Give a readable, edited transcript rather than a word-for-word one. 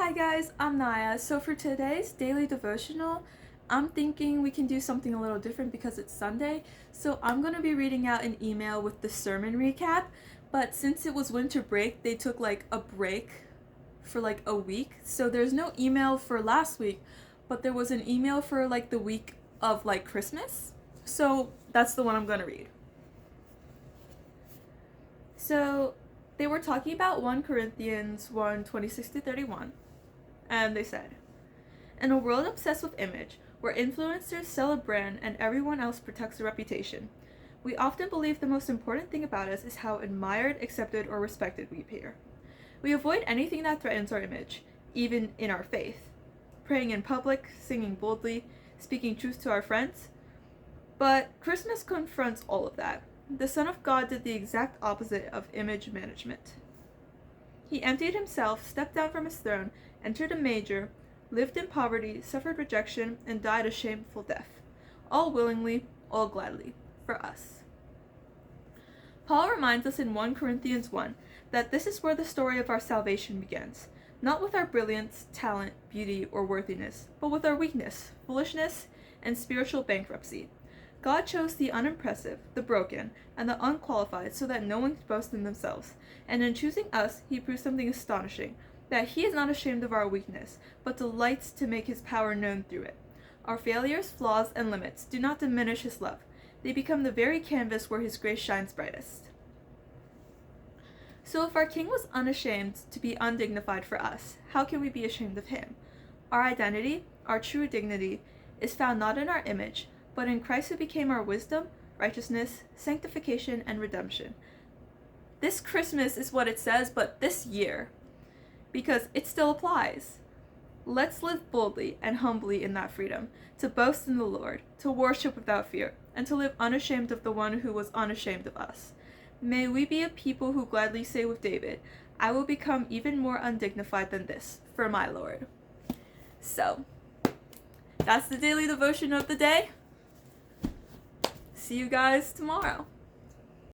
Hi guys, I'm Naya. So for today's daily devotional, I'm thinking we can do something a little different because it's Sunday. So I'm going to be reading out an email with the sermon recap, but since it was winter break, they took like a break for like a week. So there's no email for last week, but there was an email for like the week of like Christmas. So that's the one I'm going to read. So they were talking about 1 Corinthians 1:26-31. And they said, in a world obsessed with image, where influencers sell a brand and everyone else protects a reputation, we often believe the most important thing about us is how admired, accepted, or respected we appear. We avoid anything that threatens our image, even in our faith. Praying in public, singing boldly, speaking truth to our friends. But Christmas confronts all of that. The Son of God did the exact opposite of image management. He emptied himself, stepped down from his throne, entered a manger, lived in poverty, suffered rejection, and died a shameful death. All willingly, all gladly, for us. Paul reminds us in 1 Corinthians 1 that this is where the story of our salvation begins, not with our brilliance, talent, beauty, or worthiness, but with our weakness, foolishness, and spiritual bankruptcy. God chose the unimpressive, the broken, and the unqualified so that no one could boast in themselves. And in choosing us, he proves something astonishing, that he is not ashamed of our weakness, but delights to make his power known through it. Our failures, flaws, and limits do not diminish his love. They become the very canvas where his grace shines brightest. So if our King was unashamed to be undignified for us, how can we be ashamed of him? Our identity, our true dignity, is found not in our image, but in Christ who became our wisdom, righteousness, sanctification, and redemption. This Christmas is what it says, but this year, because it still applies. Let's live boldly and humbly in that freedom, to boast in the Lord, to worship without fear, and to live unashamed of the one who was unashamed of us. May we be a people who gladly say with David, I will become even more undignified than this, for my Lord. So, that's the daily devotion of the day. See you guys tomorrow.